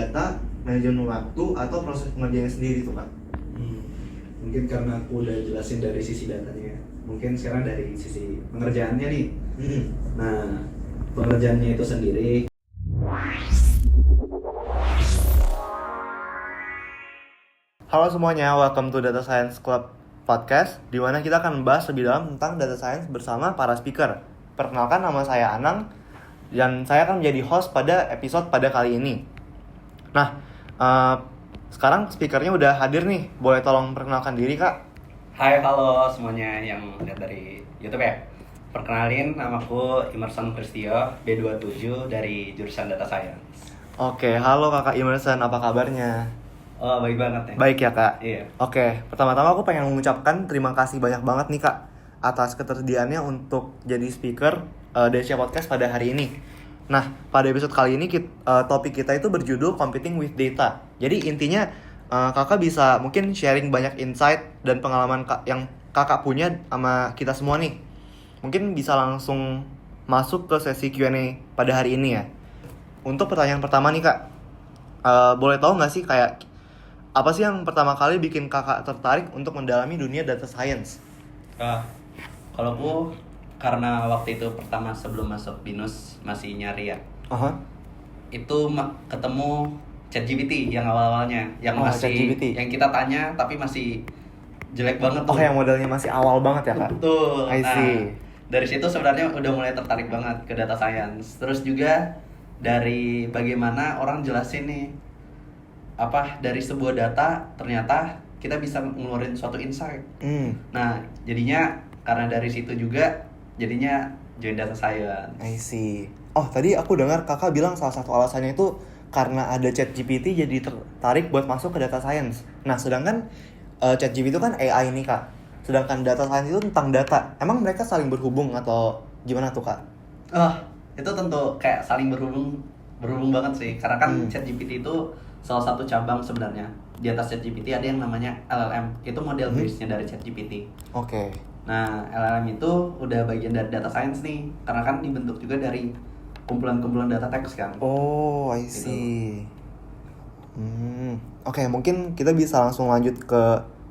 data, manajemen waktu, atau proses pengerjaannya sendiri tuh Kak? Mungkin karena aku udah jelasin dari sisi datanya, mungkin sekarang dari sisi pengerjaannya nih. Nah, pengerjaannya itu sendiri. Halo semuanya, welcome to Data Science Club Podcast, di mana kita akan membahas lebih dalam tentang data science bersama para speaker. Perkenalkan, nama saya Anang, dan saya akan menjadi host pada episode pada kali ini. Nah, sekarang speakernya udah hadir nih, boleh tolong perkenalkan diri Kak? Hai, halo semuanya yang lihat dari YouTube ya. Perkenalin, namaku Emerson Kristio, B27 dari jurusan Data Science. Oke, halo Kakak Emerson, apa kabarnya? Oh, baik banget ya. Baik ya Kak? Iya. Oke, pertama-tama aku pengen mengucapkan terima kasih banyak banget nih Kak atas ketersediaannya untuk jadi speaker Desya Podcast pada hari ini. Nah, pada episode kali ini topik kita itu berjudul Competing with Data. Jadi intinya kakak bisa mungkin sharing banyak insight dan pengalaman yang kakak punya sama kita semua nih. Mungkin bisa langsung masuk ke sesi Q&A pada hari ini ya. Untuk pertanyaan pertama nih Kak, boleh tahu nggak sih kayak apa sih yang pertama kali bikin kakak tertarik untuk mendalami dunia data science? Kalau aku karena waktu itu pertama sebelum masuk BINUS masih nyari ya. Itu ketemu ChatGPT yang awal-awalnya, yang masih ChatGPT. yang kita tanya tapi masih jelek banget tuh. Yang modelnya masih awal banget ya Kak? Betul. I see. Dari situ sebenarnya udah mulai tertarik banget ke data science. Terus juga dari bagaimana orang jelasin nih dari sebuah data ternyata kita bisa ngeluarin suatu insight. Nah, jadinya karena dari situ juga jadinya join data science. I see. Oh, tadi aku dengar kakak bilang salah satu alasannya itu karena ada ChatGPT jadi tertarik buat masuk ke data science. Nah, sedangkan ChatGPT itu kan AI nih Kak. Sedangkan data science itu tentang data. Emang mereka saling berhubung atau gimana tuh Kak? Itu tentu kayak saling berhubung banget sih. Karena kan ChatGPT itu salah satu cabang sebenarnya. Di atas ChatGPT ada yang namanya LLM. Itu model base-nya dari ChatGPT. Oke. Nah, LLM itu udah bagian dari data science nih. Karena kan dibentuk juga dari kumpulan-kumpulan data teks kan. Oh, I see. Oke, mungkin kita bisa langsung lanjut ke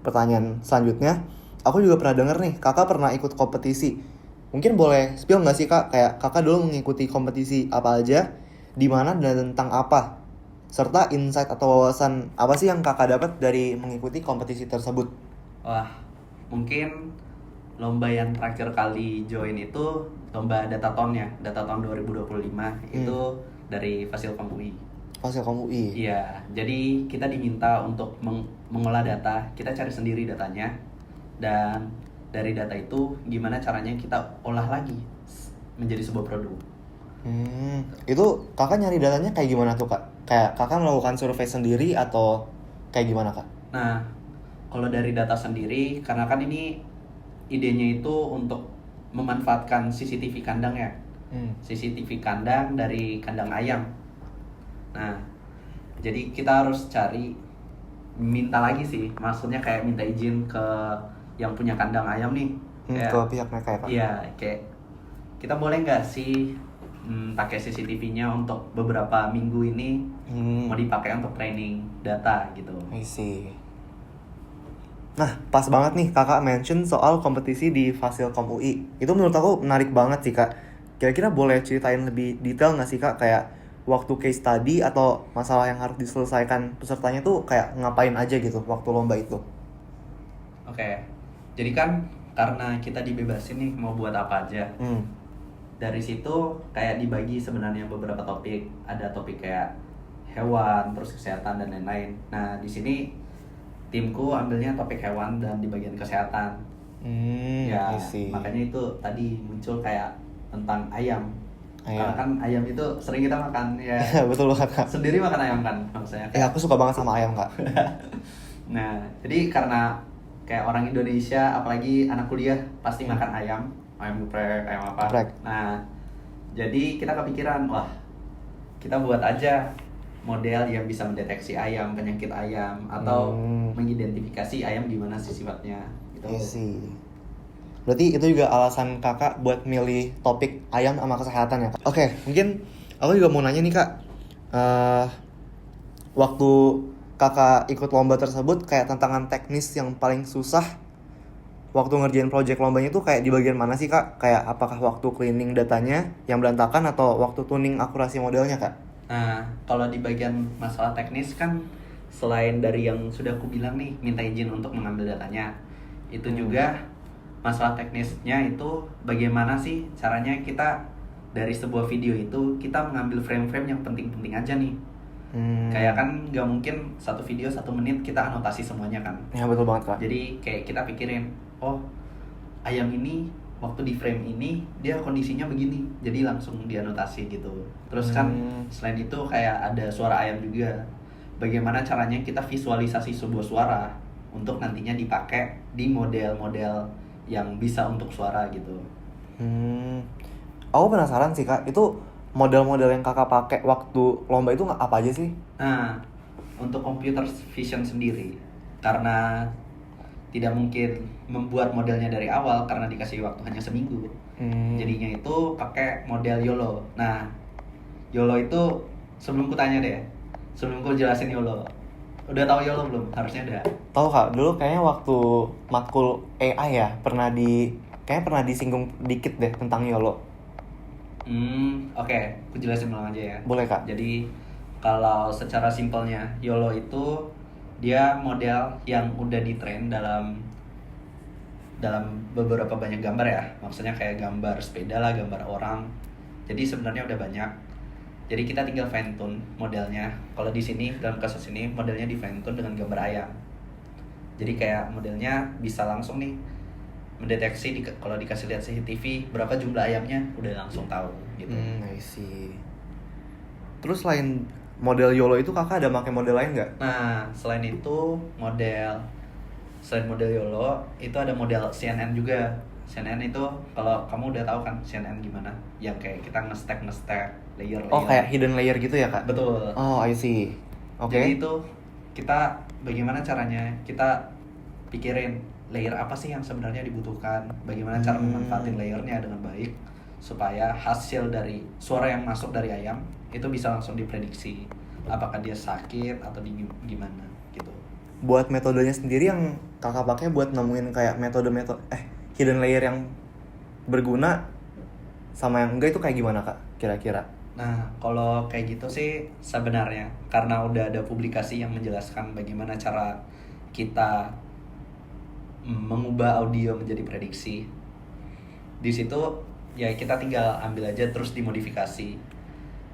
pertanyaan selanjutnya. Aku juga pernah denger nih, kakak pernah ikut kompetisi. Mungkin boleh spill nggak sih Kak? Kayak kakak dulu mengikuti kompetisi apa aja, di mana dan tentang apa? Serta insight atau wawasan apa sih yang kakak dapat dari mengikuti kompetisi tersebut? Wah, mungkin lomba yang terakhir kali join itu lomba Datathon ya, Datathon 2025 itu dari Fasilkom UI. Fasilkom UI? Iya, jadi kita diminta untuk mengolah data, kita cari sendiri datanya, dan dari data itu gimana caranya kita olah lagi menjadi sebuah produk. Itu kakak nyari datanya kayak gimana tuh Kak? Kayak kakak melakukan survei sendiri atau kayak gimana Kak? Nah, kalau dari data sendiri, karena kan ini idenya itu untuk memanfaatkan CCTV kandang ya. CCTV kandang dari kandang ayam. Nah, jadi kita harus minta lagi sih, maksudnya kayak minta izin ke yang punya kandang ayam nih. Ke pihak mereka ya Kak? Iya, kayak kita boleh nggak sih pakai CCTV-nya untuk beberapa minggu ini mau dipakai untuk training data gitu. I see. Nah, pas banget nih kakak mention soal kompetisi di Fasilkom UI. Itu menurut aku menarik banget sih Kak. Kira-kira boleh ceritain lebih detail nggak sih Kak? Kayak waktu case study atau masalah yang harus diselesaikan pesertanya tuh kayak ngapain aja gitu waktu lomba itu? Oke. Jadi kan karena kita dibebasin nih mau buat apa aja. Dari situ kayak dibagi sebenarnya beberapa topik. Ada topik kayak hewan, terus kesehatan dan lain-lain. Nah, di sini timku ambilnya topik hewan dan di bagian kesehatan. Ya, makanya itu tadi muncul kayak tentang ayam. Karena kan ayam itu sering kita makan ya. Betul banget Kak. Sendiri makan ayam kan maksudnya. Aku suka banget sama ayam Kak. Nah, jadi karena kayak orang Indonesia, apalagi anak kuliah pasti makan ayam geprek, ayam apa. Geprek. Nah, jadi kita kepikiran, wah kita buat aja model yang bisa mendeteksi ayam, penyakit ayam, atau mengidentifikasi ayam gimana sih sifatnya gitu. Berarti itu juga alasan kakak buat milih topik ayam sama kesehatan ya Kak? Oke, mungkin aku juga mau nanya nih Kak, waktu kakak ikut lomba tersebut kayak tantangan teknis yang paling susah waktu ngerjain project lombanya itu kayak di bagian mana sih kak? Kayak apakah waktu cleaning datanya yang berantakan atau waktu tuning akurasi modelnya kak? Nah, kalau di bagian masalah teknis kan selain dari yang sudah aku bilang nih, minta izin untuk mengambil datanya, itu juga masalah teknisnya itu bagaimana sih caranya kita dari sebuah video itu kita mengambil frame-frame yang penting-penting aja nih. Kayak kan nggak mungkin satu video 1 menit kita anotasi semuanya kan. Ya betul banget kak. Jadi kayak kita pikirin, oh ayam ini waktu di frame ini dia kondisinya begini, jadi langsung dianotasi gitu. Terus kan selain itu kayak ada suara ayam juga. Bagaimana caranya kita visualisasi sebuah suara untuk nantinya dipakai di model-model yang bisa untuk suara gitu. Aku penasaran sih kak, itu model-model yang kakak pakai waktu lomba itu apa aja sih? Nah, untuk computer vision sendiri, karena tidak mungkin membuat modelnya dari awal karena dikasih waktu hanya seminggu. Jadinya itu pakai model YOLO. Nah, YOLO itu sebelum ku tanya deh, sebelum ku jelasin YOLO, udah tahu YOLO belum? Harusnya udah. Tahu kak, dulu kayaknya waktu matkul AI ya kayaknya pernah disinggung dikit deh tentang YOLO. Oke, aku jelasin ulang aja ya. Boleh kak. Jadi kalau secara simpelnya YOLO itu dia model yang udah ditrain dalam beberapa banyak gambar ya. Maksudnya kayak gambar sepeda lah, gambar orang. Jadi sebenarnya udah banyak. Jadi kita tinggal fine tune modelnya. Kalau di sini dalam kasus ini modelnya di fine tune dengan gambar ayam. Jadi kayak modelnya bisa langsung nih mendeteksi kalau dikasih lihat CCTV berapa jumlah ayamnya udah langsung tahu gitu. I see. Terus selain model YOLO itu kakak ada pakai model lain nggak? Nah, selain model YOLO itu ada model CNN juga. CNN itu kalau kamu udah tahu kan CNN gimana? Yang kayak kita nge-stack layer. Oh kayak hidden layer gitu ya kak? Betul. Oh I see. Oke. Jadi itu kita bagaimana caranya kita pikirin layer apa sih yang sebenarnya dibutuhkan, bagaimana cara memanfaatin layernya dengan baik supaya hasil dari suara yang masuk dari ayam itu bisa langsung diprediksi apakah dia sakit atau gimana gitu. Buat metodenya sendiri yang kakak pakai buat nemuin kayak metode hidden layer yang berguna sama yang enggak itu kayak gimana kak kira-kira? Nah, kalau kayak gitu sih sebenarnya karena udah ada publikasi yang menjelaskan bagaimana cara kita mengubah audio menjadi prediksi. Di situ ya kita tinggal ambil aja terus dimodifikasi.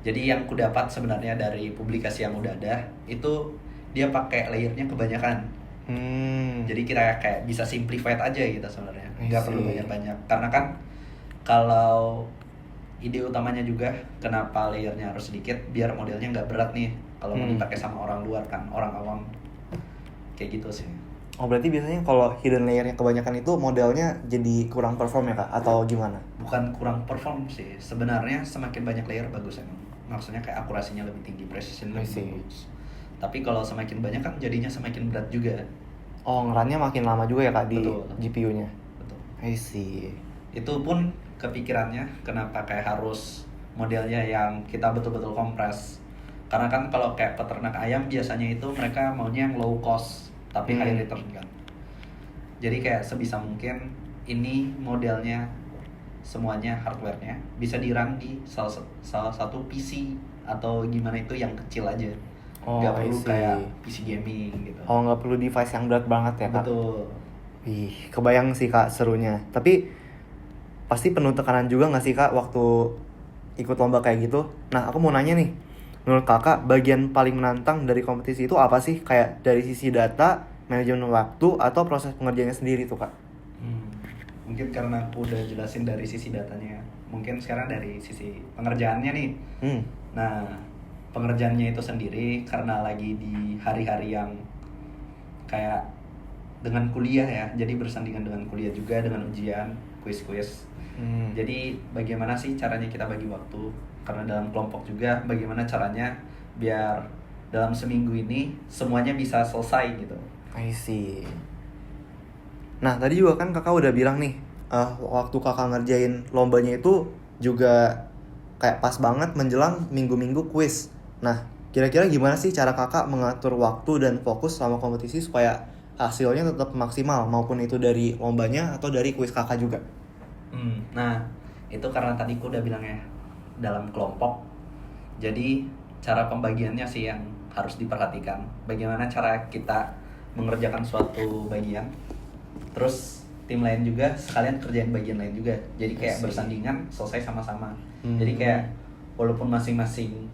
Jadi yang ku dapat sebenarnya dari publikasi yang udah ada itu dia pakai layernya kebanyakan. Jadi kita kayak bisa simplified aja gitu sebenarnya. Nggak perlu banyak-banyak. Karena kan kalau ide utamanya juga kenapa layernya harus sedikit biar modelnya nggak berat nih kalau mau dipakai sama orang luar kan, orang awam. Kayak gitu sih. Oh berarti biasanya kalau hidden layernya kebanyakan itu modelnya jadi kurang perform ya kak? Atau gimana? Bukan kurang perform sih, sebenarnya semakin banyak layer bagus emang. Maksudnya kayak akurasinya lebih tinggi, precision lebih bagus. Tapi kalau semakin banyak kan jadinya semakin berat juga. Oh ngerannya makin lama juga ya kak di Betul. GPU-nya? Betul. I see. Itu pun kepikirannya kenapa kayak harus modelnya yang kita betul-betul kompres. Karena kan kalau kayak peternak ayam biasanya itu mereka maunya yang low cost tapi high return kan. Jadi kayak sebisa mungkin ini modelnya semuanya hardware-nya bisa di-run di salah satu PC atau gimana itu yang kecil aja. Nggak perlu kayak PC gaming gitu. Oh nggak perlu device yang berat banget ya kak? Betul. Wih kebayang sih kak serunya. Tapi pasti penuh tekanan juga nggak sih kak waktu ikut lomba kayak gitu? Nah aku mau nanya nih, menurut kakak bagian paling menantang dari kompetisi itu apa sih? Kayak dari sisi data, manajemen waktu, atau proses pengerjaannya sendiri tuh kak? Mungkin karena aku udah jelasin dari sisi datanya. Mungkin sekarang dari sisi pengerjaannya nih. Nah, pengerjaannya itu sendiri karena lagi di hari-hari yang kayak dengan kuliah ya. Jadi bersandingan dengan kuliah juga, dengan ujian, kuis-kuis. Jadi bagaimana sih caranya kita bagi waktu? Karena dalam kelompok juga bagaimana caranya biar dalam seminggu ini semuanya bisa selesai gitu. I see. Nah tadi juga kan kakak udah bilang nih waktu kakak ngerjain lombanya itu juga kayak pas banget menjelang minggu-minggu kuis. Nah Kira-kira gimana sih cara kakak mengatur waktu dan fokus selama kompetisi supaya hasilnya tetap maksimal, maupun itu dari lombanya atau dari kuis kakak juga? Nah, itu karena tadi aku udah bilang ya, dalam kelompok. Jadi cara pembagiannya sih yang harus diperhatikan. Bagaimana cara kita mengerjakan suatu bagian, terus tim lain juga sekalian kerjain bagian lain juga. Jadi kayak bersandingan, selesai sama-sama. Jadi kayak walaupun masing-masing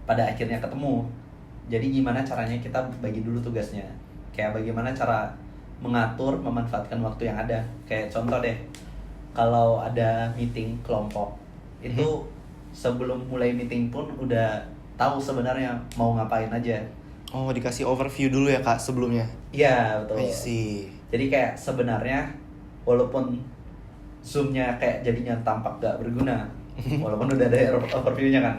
pada akhirnya ketemu, jadi gimana caranya kita bagi dulu tugasnya. Kayak bagaimana cara mengatur, memanfaatkan waktu yang ada. Kayak contoh deh, kalau ada meeting kelompok, itu sebelum mulai meeting pun udah tahu sebenarnya mau ngapain aja. Oh, dikasih overview dulu ya kak sebelumnya? Iya, betul. I see. Jadi kayak sebenarnya walaupun Zoom-nya kayak jadinya tampak gak berguna, walaupun udah ada overview-nya kan.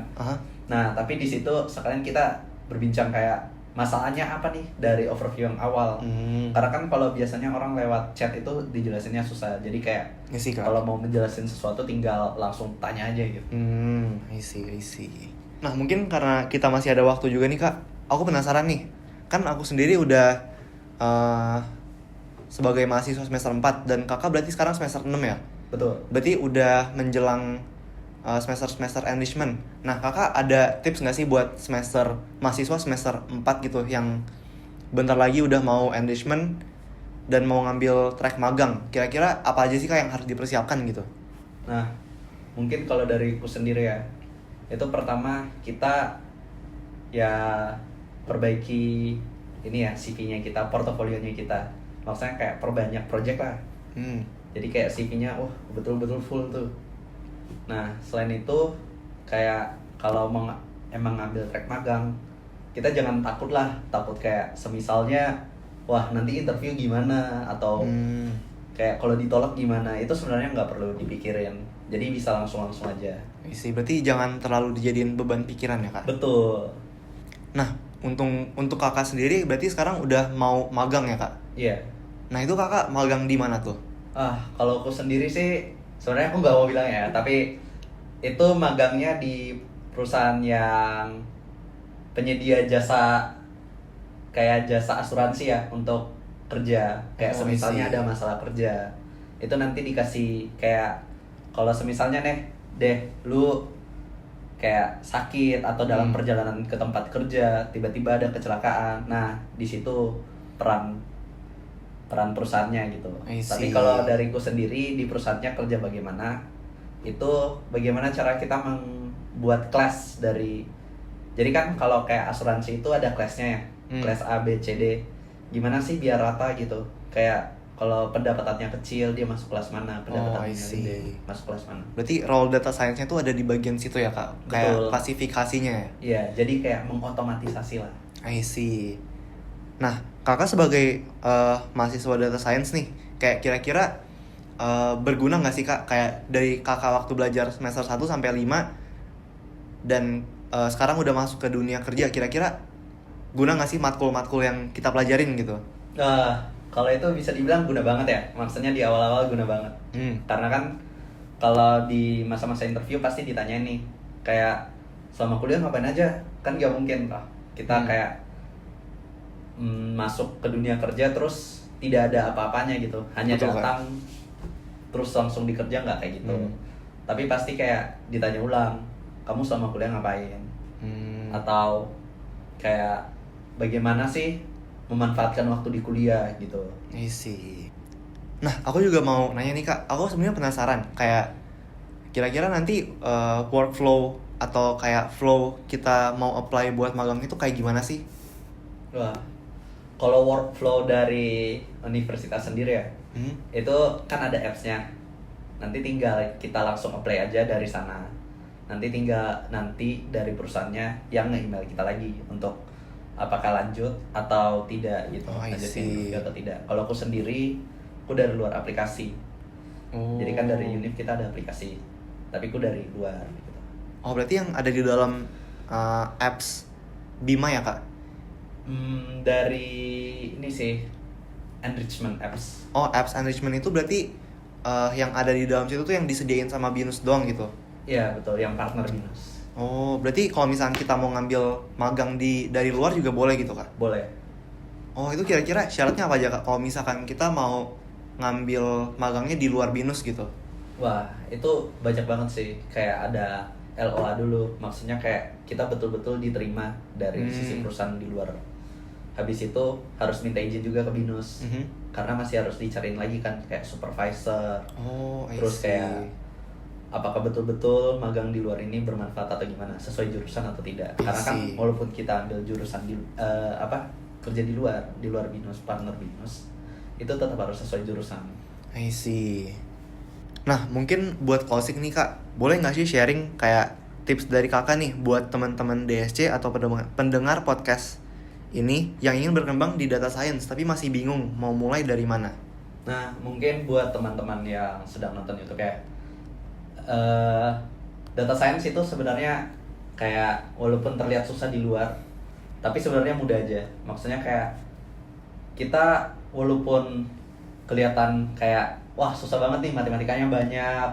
Nah, tapi di situ sekalian kita berbincang kayak masalahnya apa nih dari overview yang awal. Karena kan kalau biasanya orang lewat chat itu dijelasinnya susah. Jadi kayak kalau mau menjelasin sesuatu tinggal langsung tanya aja gitu. I see. Nah, mungkin karena kita masih ada waktu juga nih kak, aku penasaran nih. Kan aku sendiri udah sebagai mahasiswa semester 4 dan kakak berarti sekarang semester 6 ya? Betul. Berarti udah menjelang semester enrichment. Nah, kakak ada tips nggak sih buat mahasiswa semester 4 gitu yang bentar lagi udah mau enrichment dan mau ngambil track magang? Kira-kira apa aja sih kak yang harus dipersiapkan gitu? Nah, mungkin kalau dari aku sendiri ya, itu pertama kita ya perbaiki ini ya CV-nya kita, portofolionya kita. Maksudnya kayak perbanyak project lah. Jadi kayak CV-nya betul-betul full tuh. Nah, selain itu kayak kalau emang ngambil track magang, kita jangan takut kayak semisalnya nanti interview gimana atau kayak kalau ditolak gimana, itu sebenarnya nggak perlu dipikirin. Jadi bisa langsung aja. Berarti jangan terlalu dijadiin beban pikiran ya kak? Betul. Nah, untuk kakak sendiri berarti sekarang udah mau magang ya kak? Iya. Nah, itu kakak magang di mana tuh? Kalau aku sendiri sih sebenarnya aku nggak mau bilang ya, tapi itu magangnya di perusahaan yang penyedia jasa kayak jasa asuransi ya untuk kerja. Kayak semisalnya ada masalah kerja, itu nanti dikasih kayak kalau semisalnya deh lu kayak sakit atau dalam perjalanan ke tempat kerja tiba-tiba ada kecelakaan. Nah, di situ peran perusahaannya gitu. Tapi kalau dariku sendiri di perusahaannya kerja bagaimana cara kita membuat kelas dari. Jadi kan kalau kayak asuransi itu ada kelasnya ya, kelas A, B, C, D. Gimana sih biar rata gitu? Kayak kalau pendapatannya kecil dia masuk kelas mana, pendapatannya gede masuk kelas mana. Berarti role data science-nya tuh ada di bagian situ ya kak? Betul. Kayak klasifikasinya ya? Iya, jadi kayak mengotomatisasi lah. I see. Nah, kakak sebagai mahasiswa data science nih, kayak kira-kira berguna nggak sih kak? Kayak dari kakak waktu belajar semester 1 sampai 5 dan sekarang udah masuk ke dunia kerja, kira-kira guna nggak sih matkul-matkul yang kita pelajarin gitu? Kalau itu bisa dibilang guna banget ya. Maksudnya di awal-awal guna banget. Karena kan kalau di masa-masa interview pasti ditanya nih, kayak selama kuliah ngapain aja? Kan gak mungkin lah kita kayak masuk ke dunia kerja terus tidak ada apa-apanya gitu, hanya datang terus langsung dikerja, nggak kayak gitu. Tapi pasti kayak ditanya ulang, kamu selama kuliah ngapain? Atau kayak bagaimana sih memanfaatkan waktu di kuliah gitu. Nah, aku juga mau nanya nih kak, aku sebenarnya penasaran kayak kira-kira nanti workflow atau kayak flow kita mau apply buat magang itu kayak gimana sih? Kalau workflow dari universitas sendiri ya, itu kan ada apps-nya. Nanti tinggal kita langsung apply aja dari sana. Nanti dari perusahaannya yang nge-email kita lagi untuk apakah lanjut atau tidak gitu. Lanjutin interview atau tidak. Kalau aku sendiri, aku dari luar aplikasi. Jadi kan dari Univ kita ada aplikasi, tapi aku dari luar gitu. Berarti yang ada di dalam apps Bima ya kak? Dari ini sih, enrichment apps. Apps enrichment itu berarti yang ada di dalam situ tuh yang disediain sama BINUS doang gitu? Iya betul, yang partner BINUS. Oh, berarti kalau misalnya kita mau ngambil magang dari luar juga boleh gitu Kak? Boleh. Oh, itu kira-kira syaratnya apa aja Kak? Kalau misalkan kita mau ngambil magangnya di luar BINUS gitu. Wah, itu banyak banget sih. Kayak ada LOA dulu. Maksudnya kayak kita betul-betul diterima dari sisi perusahaan di luar. Habis itu harus minta izin juga ke BINUS. Karena masih harus dicariin lagi kan kayak supervisor. Oh, I Terus see. kayak apakah betul-betul magang di luar ini bermanfaat atau gimana, sesuai jurusan atau tidak. I Karena kan see. walaupun kita ambil jurusan di kerja di luar BINUS, partner BINUS, itu tetap harus sesuai jurusan. I see. Nah, mungkin buat closing nih Kak, boleh nggak sih sharing kayak tips dari Kakak nih buat teman-teman DSC atau pendengar podcast ini yang ingin berkembang di data science tapi masih bingung mau mulai dari mana? Nah, mungkin buat teman-teman yang sedang nonton YouTube kayak data science itu sebenarnya kayak walaupun terlihat susah di luar, tapi sebenarnya mudah aja. Maksudnya kayak kita walaupun kelihatan kayak wah susah banget nih, matematikanya banyak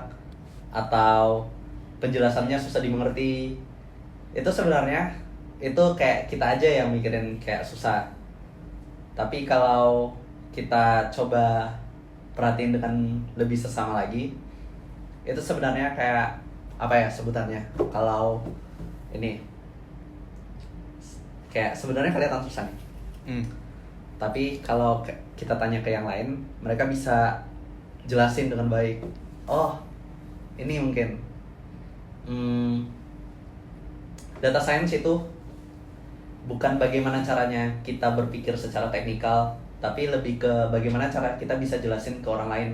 atau penjelasannya susah dimengerti, itu sebenarnya itu kayak kita aja yang mikirin kayak susah. Tapi kalau kita coba perhatiin dengan lebih sesama lagi, itu sebenarnya kayak apa ya sebutannya, kalau ini kayak sebenarnya kelihatan susah nih. Tapi kalau kita tanya ke yang lain, mereka bisa jelasin dengan baik. Oh, ini mungkin data science itu bukan bagaimana caranya kita berpikir secara teknikal, tapi lebih ke bagaimana cara kita bisa jelasin ke orang lain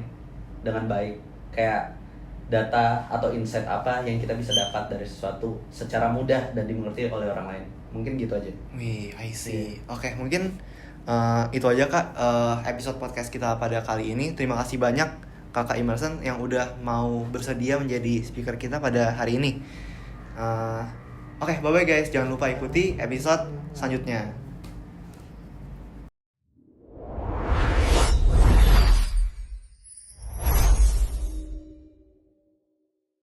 dengan baik. Kayak data atau insight apa yang kita bisa dapat dari sesuatu secara mudah dan dimengerti oleh orang lain. Mungkin gitu aja. Wih, I see. Oke, mungkin itu aja Kak episode podcast kita pada kali ini. Terima kasih banyak Kakak Emerson yang udah mau bersedia menjadi speaker kita pada hari ini. Oke, bye-bye guys. Jangan lupa ikuti episode selanjutnya.